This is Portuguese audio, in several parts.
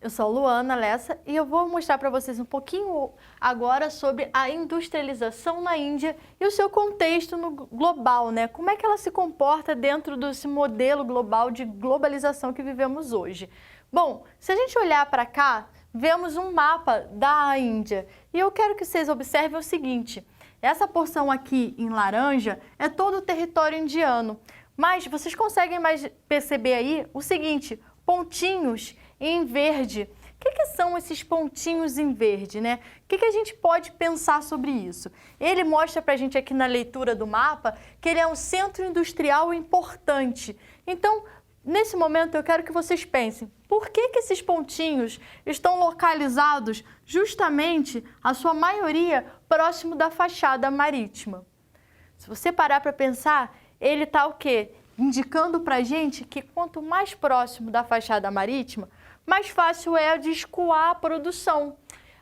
Eu sou a Luana Lessa e eu vou mostrar para vocês um pouquinho agora sobre a industrialização na Índia e o seu contexto no global, né? Como é que ela se comporta dentro desse modelo global de globalização que vivemos hoje. Bom, se a gente olhar para cá, vemos um mapa da Índia e eu quero que vocês observem o seguinte, essa porção aqui em laranja é todo o território indiano, mas vocês conseguem mais perceber aí o seguinte, pontinhos em verde. O que são esses pontinhos em verde, né? O que a gente pode pensar sobre isso? Ele mostra para a gente aqui na leitura do mapa que ele é um centro industrial importante. Então, nesse momento eu quero que vocês pensem, por que esses pontinhos estão localizados justamente, a sua maioria, próximo da fachada marítima? Se você parar para pensar, ele está o quê? Indicando para a gente que quanto mais próximo da fachada marítima, mais fácil é de escoar a produção.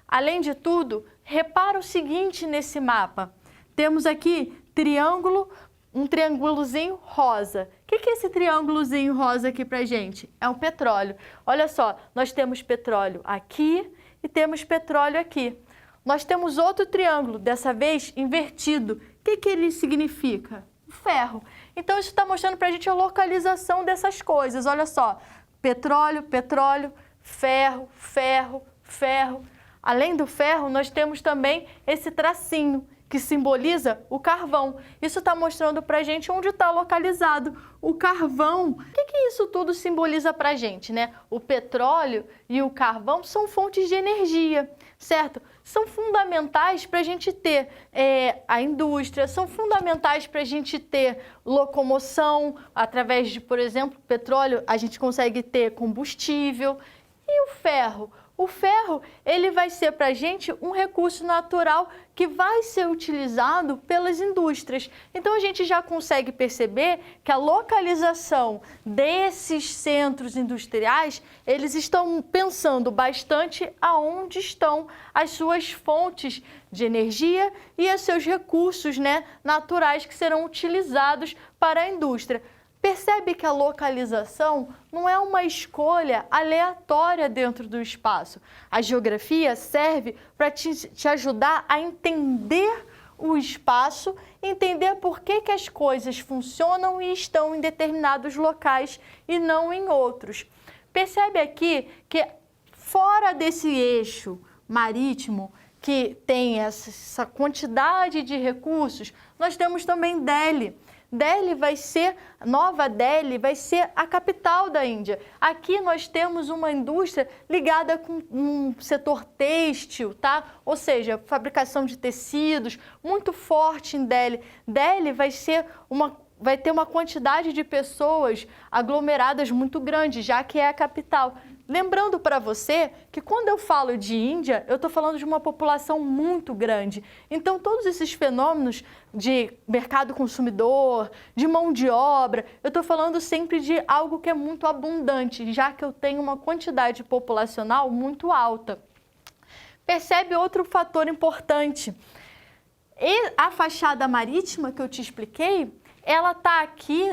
Além de tudo, repara o seguinte nesse mapa. Temos aqui triângulo, um triângulozinho rosa. O que é esse triângulozinho rosa aqui pra gente? É o petróleo. Olha só, nós temos petróleo aqui e temos petróleo aqui. Nós temos outro triângulo, dessa vez invertido. O que ele significa? O ferro. Então isso está mostrando pra gente a localização dessas coisas. Olha só. Petróleo, petróleo, ferro, ferro, ferro. Além do ferro, nós temos também esse tracinho que simboliza o carvão. Isso está mostrando para a gente onde está localizado o carvão. O que isso tudo simboliza para a gente, né? O petróleo e o carvão são fontes de energia, certo? São fundamentais para a gente ter a indústria, são fundamentais para a gente ter locomoção, através de, por exemplo, petróleo, a gente consegue ter combustível. E o ferro? O ferro, ele vai ser para a gente um recurso natural que vai ser utilizado pelas indústrias. Então, a gente já consegue perceber que a localização desses centros industriais, eles estão pensando bastante aonde estão as suas fontes de energia e os seus recursos, né, naturais que serão utilizados para a indústria. Percebe que a localização não é uma escolha aleatória dentro do espaço. A geografia serve para te ajudar a entender o espaço, entender por que as coisas funcionam e estão em determinados locais e não em outros. Percebe aqui que fora desse eixo marítimo, que tem essa quantidade de recursos, nós temos também Delhi. Nova Delhi vai ser a capital da Índia. Aqui nós temos uma indústria ligada com um setor têxtil, tá? Ou seja, fabricação de tecidos, muito forte em Delhi. Delhi vai ter uma quantidade de pessoas aglomeradas muito grande, já que é a capital. Lembrando para você que quando eu falo de Índia, eu estou falando de uma população muito grande. Então, todos esses fenômenos de mercado consumidor, de mão de obra, eu estou falando sempre de algo que é muito abundante, já que eu tenho uma quantidade populacional muito alta. Percebe outro fator importante. E a fachada marítima que eu te expliquei, ela está aqui...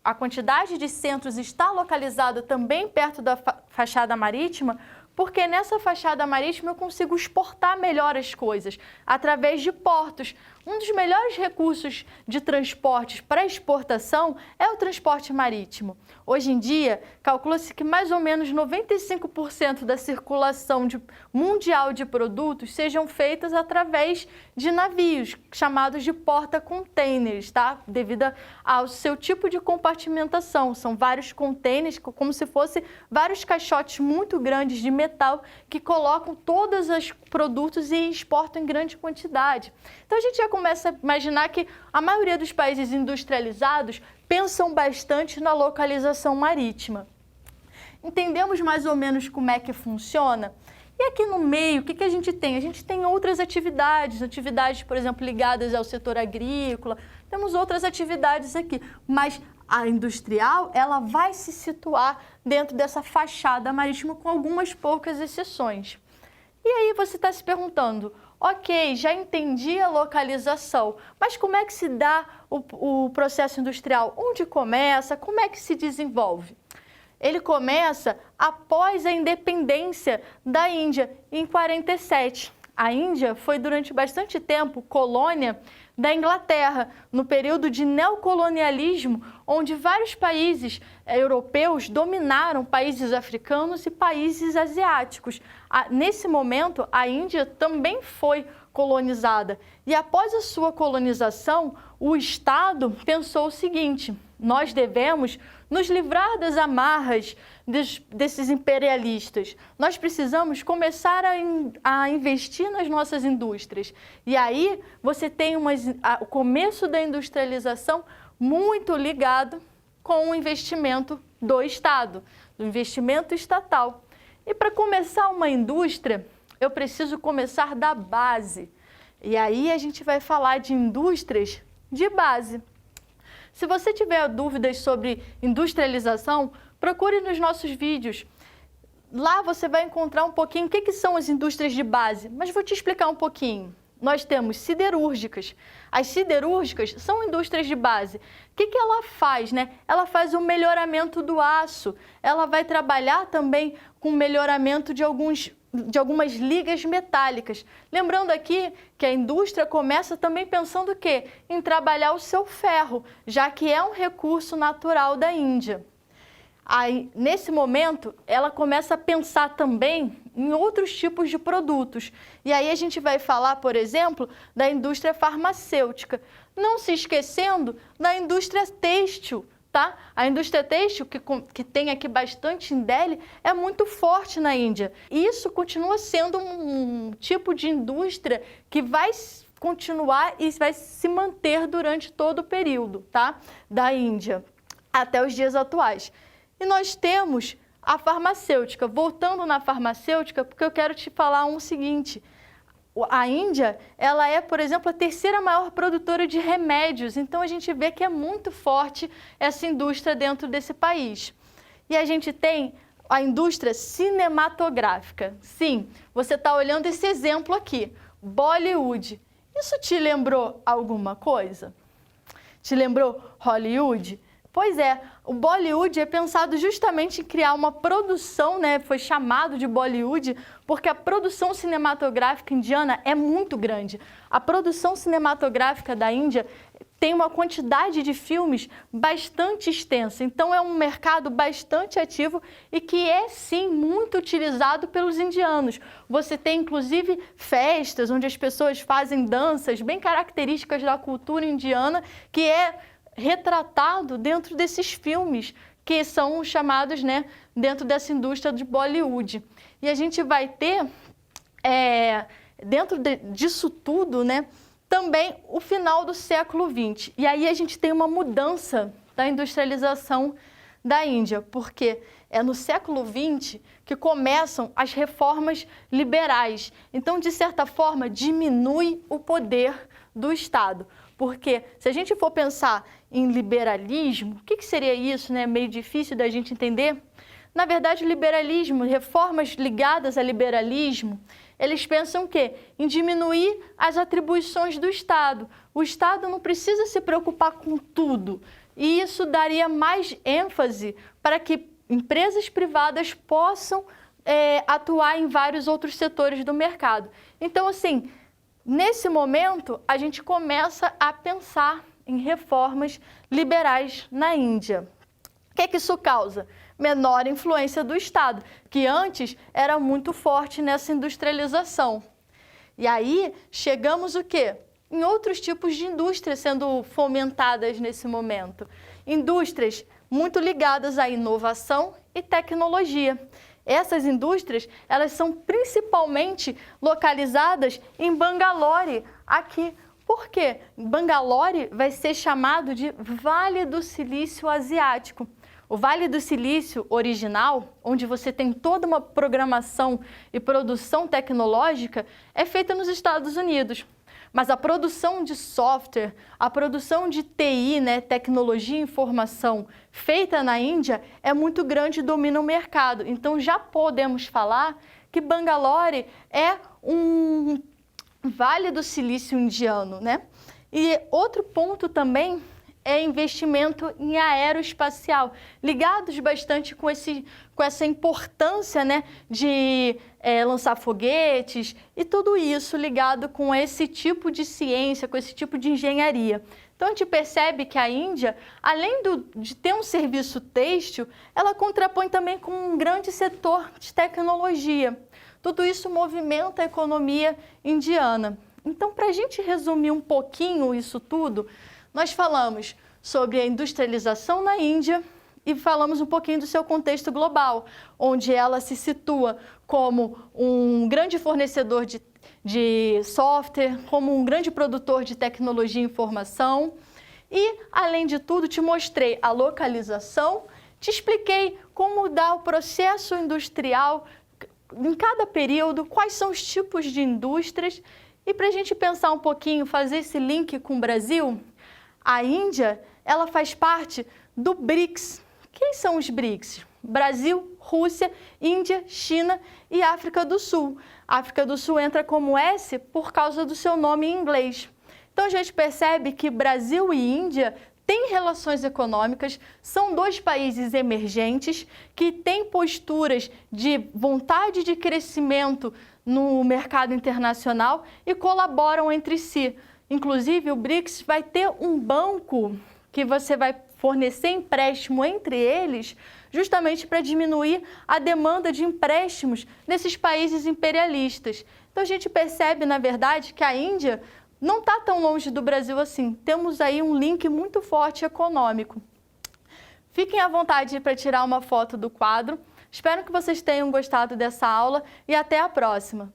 A quantidade de centros está localizada também perto da fachada marítima, porque nessa fachada marítima eu consigo exportar melhor as coisas, através de portos. Um dos melhores recursos de transportes para exportação é o transporte marítimo. Hoje em dia, calcula-se que mais ou menos 95% da circulação mundial de produtos sejam feitas através de navios, chamados de porta-containers, tá? Devido ao seu tipo de compartimentação. São vários containers, como se fossem vários caixotes muito grandes de metal que colocam todos os produtos e exportam em grande quantidade. Então, a gente já começa a imaginar que a maioria dos países industrializados pensam bastante na localização marítima. Entendemos mais ou menos como é que funciona? E aqui no meio, o que a gente tem? A gente tem outras atividades, por exemplo, ligadas ao setor agrícola, temos outras atividades aqui, mas a industrial, ela vai se situar dentro dessa fachada marítima com algumas poucas exceções. E aí você está se perguntando, ok, já entendi a localização, mas como é que se dá o processo industrial? Onde começa? Como é que se desenvolve? ele começa após a independência da Índia, em 47. A Índia foi durante bastante tempo colônia da Inglaterra, no período de neocolonialismo, onde vários países europeus dominaram países africanos e países asiáticos. Nesse momento, a Índia também foi colonizada. E após a sua colonização, o Estado pensou o seguinte: nós devemos nos livrar das amarras desses imperialistas. Nós precisamos começar a investir nas nossas indústrias. E aí você tem o começo da industrialização muito ligado com o investimento do Estado, do investimento estatal. E para começar uma indústria, eu preciso começar da base. E aí a gente vai falar de indústrias de base. Se você tiver dúvidas sobre industrialização, procure nos nossos vídeos. Lá você vai encontrar um pouquinho o que são as indústrias de base, mas vou te explicar um pouquinho. Nós temos siderúrgicas. As siderúrgicas são indústrias de base. O que ela faz, né? Ela faz o melhoramento do aço. Ela vai trabalhar também com o melhoramento de algumas ligas metálicas. Lembrando aqui que a indústria começa também pensando o quê? Em trabalhar o seu ferro, já que é um recurso natural da Índia. Aí, nesse momento, ela começa a pensar também em outros tipos de produtos. E aí a gente vai falar, por exemplo, da indústria farmacêutica. Não se esquecendo da indústria têxtil. Tá? A indústria têxtil, que tem aqui bastante em Delhi, é muito forte na Índia. Isso continua sendo um tipo de indústria que vai continuar e vai se manter durante todo o período, tá? Da Índia, até os dias atuais. E nós temos a farmacêutica. Voltando na farmacêutica, porque eu quero te falar o seguinte: a Índia, ela é, por exemplo, a terceira maior produtora de remédios. Então, a gente vê que é muito forte essa indústria dentro desse país. E a gente tem a indústria cinematográfica. Sim, você está olhando esse exemplo aqui, Bollywood. Isso te lembrou alguma coisa? Te lembrou Hollywood? Pois é, o Bollywood é pensado justamente em criar uma produção, né? Foi chamado de Bollywood porque a produção cinematográfica indiana é muito grande. A produção cinematográfica da Índia tem uma quantidade de filmes bastante extensa. Então é um mercado bastante ativo e que é sim muito utilizado pelos indianos. Você tem inclusive festas onde as pessoas fazem danças bem características da cultura indiana, que é retratado dentro desses filmes que são chamados, né, dentro dessa indústria de Bollywood. E a gente vai ter, dentro disso tudo, né, também o final do século XX. E aí a gente tem uma mudança da industrialização da Índia, porque é no século XX que começam as reformas liberais. Então, de certa forma, diminui o poder do Estado. Porque se a gente for pensar em liberalismo, o que seria isso, né? Meio difícil da gente entender. Na verdade, o liberalismo, reformas ligadas ao liberalismo, eles pensam o quê? Em diminuir as atribuições do Estado. O Estado não precisa se preocupar com tudo. E isso daria mais ênfase para que empresas privadas possam atuar em vários outros setores do mercado. Então, assim, nesse momento, a gente começa a pensar em reformas liberais na Índia. O que isso causa? Menor influência do Estado, que antes era muito forte nessa industrialização. E aí, chegamos o quê? Em outros tipos de indústrias sendo fomentadas nesse momento. Indústrias muito ligadas à inovação e tecnologia. Essas indústrias, elas são principalmente localizadas em Bangalore, aqui. Por quê? Bangalore vai ser chamado de Vale do Silício Asiático. O Vale do Silício original, onde você tem toda uma programação e produção tecnológica, é feita nos Estados Unidos. Mas a produção de software, a produção de TI, né, tecnologia e informação, feita na Índia, é muito grande e domina o mercado. Então, já podemos falar que Bangalore é um Vale do Silício indiano, né? E outro ponto também é investimento em aeroespacial, ligados bastante com essa importância, né, de lançar foguetes e tudo isso ligado com esse tipo de ciência, com esse tipo de engenharia. Então, a gente percebe que a Índia, além de ter um serviço têxtil, ela contrapõe também com um grande setor de tecnologia. Tudo isso movimenta a economia indiana. Então, para a gente resumir um pouquinho isso tudo, nós falamos sobre a industrialização na Índia e falamos um pouquinho do seu contexto global, onde ela se situa como um grande fornecedor de software, como um grande produtor de tecnologia e informação. E, além de tudo, te mostrei a localização, te expliquei como dá o processo industrial em cada período, quais são os tipos de indústrias. E para a gente pensar um pouquinho, fazer esse link com o Brasil, a Índia, ela faz parte do BRICS. Quem são os BRICS? Brasil, Rússia, Índia, China e África do Sul. A África do Sul entra como S por causa do seu nome em inglês. Então a gente percebe que Brasil e Índia têm relações econômicas, são dois países emergentes que têm posturas de vontade de crescimento no mercado internacional e colaboram entre si. Inclusive, o BRICS vai ter um banco que você vai fornecer empréstimo entre eles, justamente para diminuir a demanda de empréstimos nesses países imperialistas. Então, a gente percebe, na verdade, que a Índia não está tão longe do Brasil assim. Temos aí um link muito forte econômico. Fiquem à vontade para tirar uma foto do quadro. Espero que vocês tenham gostado dessa aula e até a próxima!